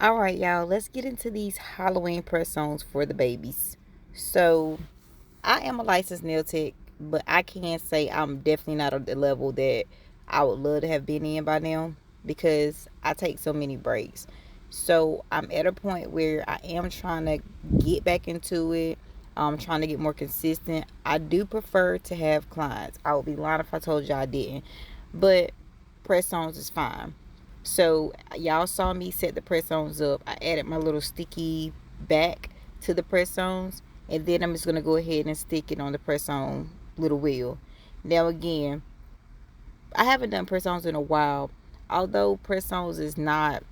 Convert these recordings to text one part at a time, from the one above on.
All right, y'all, let's get into these Halloween press-ons for the babies. So, I am a licensed nail tech, but I can't say I'm definitely not at the level that I would love to have been in by now because I take so many breaks. So, I'm at a point where I am trying to get back into it. I'm trying to get more consistent. I do prefer to have clients. I would be lying if I told you I didn't. But press-ons is fine. So y'all saw me set the press-ons up. I added my little sticky back to the press-ons, and then I'm just gonna go ahead and stick it on the press-on little wheel. Now again, I haven't done press-ons in a while. Although press-ons is not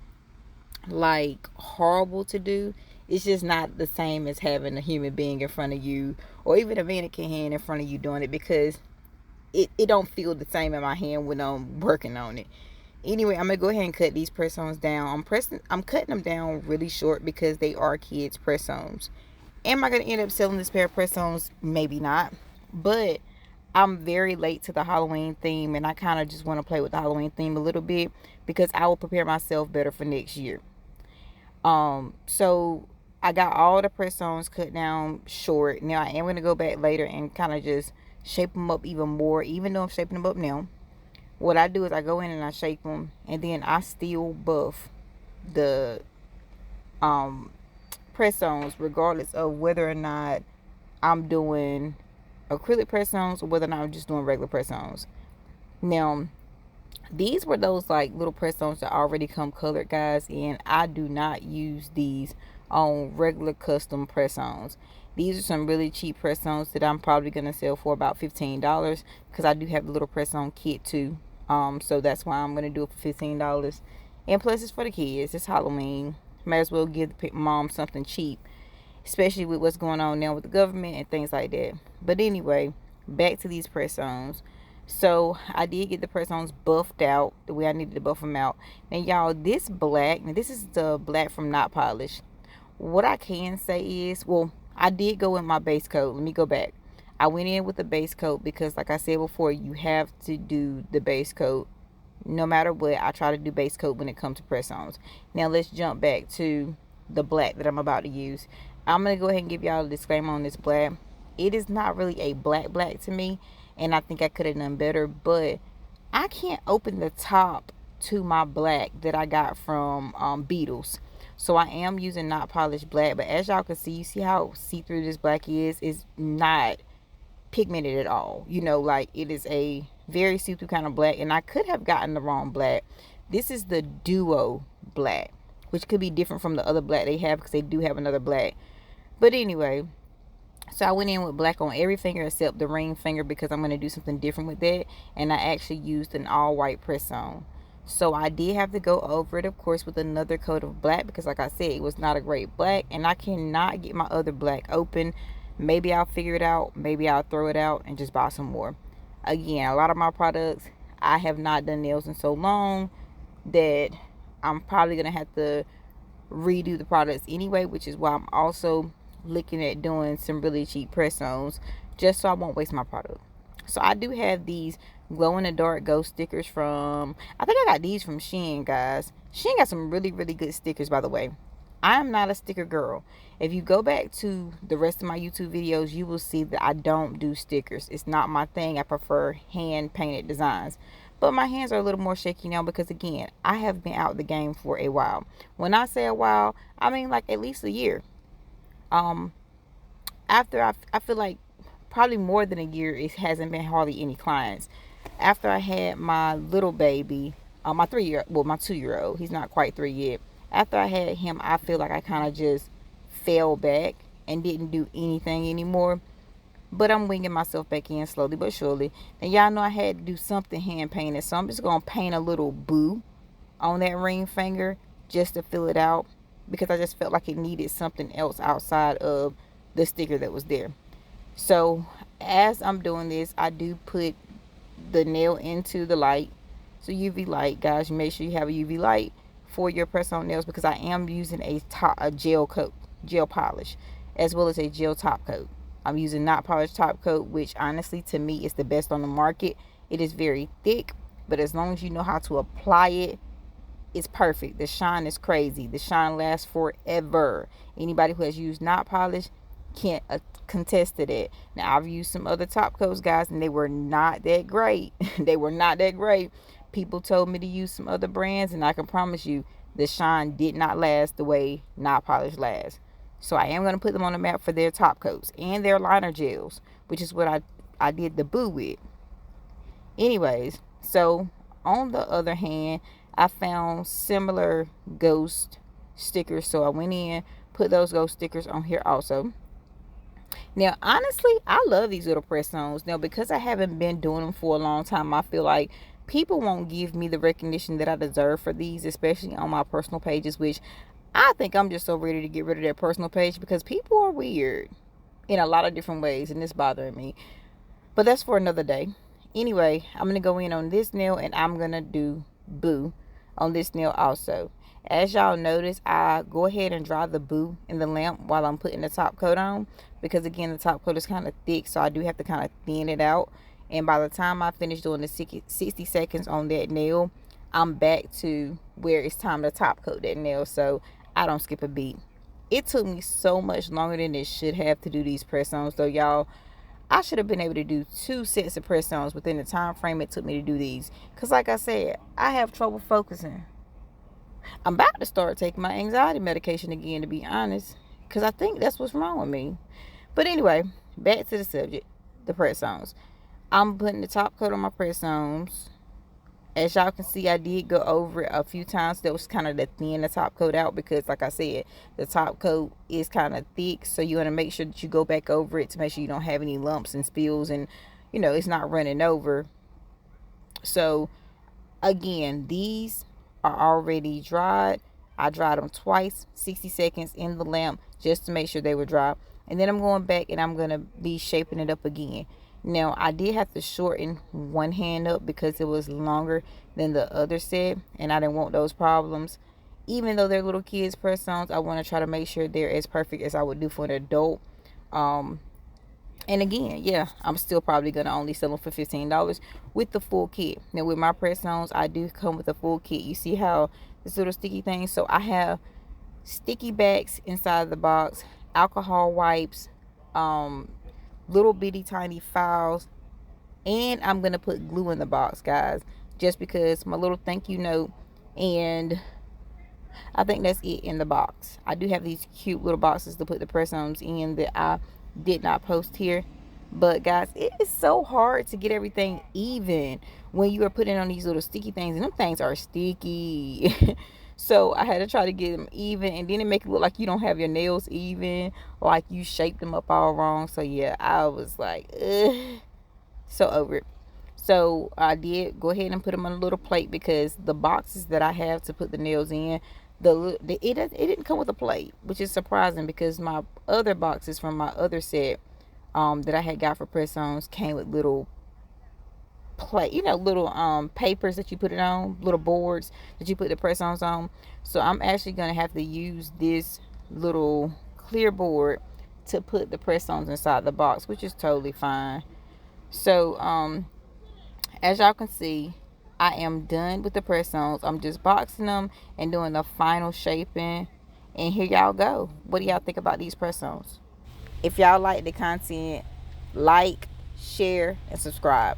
like horrible to do, it's just not the same as having a human being in front of you or even a mannequin hand in front of you doing it, because it don't feel the same in my hand when I'm working on it. Anyway, I'm gonna go ahead and cut these press-ons down. I'm cutting them down really short because they are kids press-ons. Am I gonna end up selling this pair of press-ons? Maybe not. But I'm very late to the Halloween theme, and I kind of just want to play with the Halloween theme a little bit because I will prepare myself better for next year. So I got all the press-ons cut down short. Now I am gonna go back later and kind of just shape them up even more, even though I'm shaping them up now. What I do is I go in and I shape them, and then I still buff the press-ons regardless of whether or not I'm doing acrylic press-ons or whether or not I'm just doing regular press-ons. Now, these were those like little press-ons that already come colored, guys, and I do not use these on regular custom press-ons. These are some really cheap press-ons that I'm probably going to sell for about $15 because I do have the little press-on kit too. So that's why I'm going to do it for $15. And plus it's for the kids. It's Halloween. Might as well give the mom something cheap, especially with what's going on now with the government and things like that. But anyway, back to these press-ons. So I did get the press-ons buffed out the way I needed to buff them out. Now y'all, this black, now this is the black from Not Polish. What I can say is, well, I did go in my base coat. Let me go back. I went in with the base coat because, like I said before, you have to do the base coat. No matter what, I try to do base coat when it comes to press-ons. Now let's jump back to the black that I'm about to use. I'm going to go ahead and give y'all a disclaimer on this black. It is not really a black to me, and I think I could have done better, but I can't open the top to my black that I got from Beetles. So I am using Not Polished black, but as y'all can see, you see how see-through this black is? It's not pigmented at all. You know, like it is a very see-through kind of black, and I could have gotten the wrong black. This is the Duo black, which could be different from the other black they have because they do have another black. But anyway, so I went in with black on every finger except the ring finger because I'm going to do something different with that, and I actually used an all-white press-on. So I did have to go over it, of course, with another coat of black because, like I said, it was not a great black, and I cannot get my other black open. Maybe I'll figure it out. Maybe I'll throw it out and just buy some more. Again, a lot of my products, I have not done nails in so long that I'm probably going to have to redo the products anyway, which is why I'm also looking at doing some really cheap press-ons just so I won't waste my product. So I do have these glow-in-the-dark ghost stickers from, I think I got these from Shein, guys. Shein got some really, really good stickers, by the way. I am not a sticker girl. If you go back to the rest of my YouTube videos, you will see that I don't do stickers. It's not my thing. I prefer hand-painted designs. But my hands are a little more shaky now because, again, I have been out the game for a while. When I say a while, I mean like at least a year. After I feel like probably more than a year, it hasn't been hardly any clients. After I had my little baby, my 2-year-old, he's not quite 3 yet. After I had him, I feel like I kind of just fell back and didn't do anything anymore. But I'm winging myself back in slowly but surely. And y'all know I had to do something hand painted, so I'm just going to paint a little boo on that ring finger just to fill it out because I just felt like it needed something else outside of the sticker that was there. So as I'm doing this, I do put the nail into the light. So UV light, guys, make sure you have a UV light for your press-on nails because I am using a gel polish as well as a gel top coat. I'm using Not Polished top coat, which honestly to me is the best on the market. It is very thick, but as long as you know how to apply it, It's perfect. The shine is crazy. The shine lasts forever. Anybody who has used not polish can't contest to that. Now, I've used some other top coats, guys, and they were not that great. They were not that great. People told me to use some other brands, and I can promise you the shine did not last the way not polish lasts. So I am going to put them on the map for their top coats and their liner gels, which is what I did the boo with. Anyways, so on the other hand, I found similar ghost stickers, so I went in, put those ghost stickers on here also. Now, honestly, I love these little press-ons. Now, because I haven't been doing them for a long time, I feel like people won't give me the recognition that I deserve for these, especially on my personal pages, which I think I'm just so ready to get rid of that personal page because people are weird in a lot of different ways, and it's bothering me. But that's for another day. Anyway, I'm going to go in on this nail, and I'm going to do boo on this nail also. As y'all notice, I go ahead and dry the boo in the lamp while I'm putting the top coat on, because again, the top coat is kind of thick, so I do have to kind of thin it out. And by the time I finish doing the 60 seconds on that nail, I'm back to where it's time to top coat that nail, so I don't skip a beat. It took me so much longer than it should have to do these press-ons, though, y'all. I should have been able to do 2 sets of press-ons within the time frame it took me to do these, because like I said, I have trouble focusing. I'm about to start taking my anxiety medication again, to be honest, because I think that's what's wrong with me. But anyway, back to the subject, the press-ons. I'm putting the top coat on my press-ons. As y'all can see, I did go over it a few times. That was kind of to thin the top coat out, because like I said, the top coat is kind of thick, so you want to make sure that you go back over it to make sure you don't have any lumps and spills, and you know, it's not running over. So again, these are already dried. I dried them twice, 60 seconds in the lamp, just to make sure they were dry. And then I'm going back and I'm going to be shaping it up again. Now, I did have to shorten one hand up because it was longer than the other set, and I didn't want those problems. Even though they're little kids press-ons, I want to try to make sure they're as perfect as I would do for an adult. And again, yeah, I'm still probably going to only sell them for $15 with the full kit. Now, with my press-ons, I do come with a full kit. You see how this little sticky thing? So I have sticky backs inside the box, alcohol wipes, little bitty tiny files, and I'm going to put glue in the box, guys, just because my little thank you note, and I think that's it in the box. I do have these cute little boxes to put the press-ons in that I did not post here, but guys, it is so hard to get everything even when you are putting on these little sticky things, and them things are sticky. So I had to try to get them even, and then it make it look like you don't have your nails even, like you shaped them up all wrong. So yeah, I was like, ugh, so over it. So I did go ahead and put them on a little plate, because the boxes that I have to put the nails in, it didn't come with a plate, which is surprising, because my other boxes from my other set that I had got for press-ons came with little plate, you know, little papers that you put it on, little boards that you put the press-ons on. So I'm actually gonna have to use this little clear board to put the press-ons inside the box, which is totally fine. So as y'all can see, I am done with the press-ons. I'm just boxing them and doing the final shaping, and here y'all go. What do y'all think about these press-ons? If y'all like the content, like, share, and subscribe.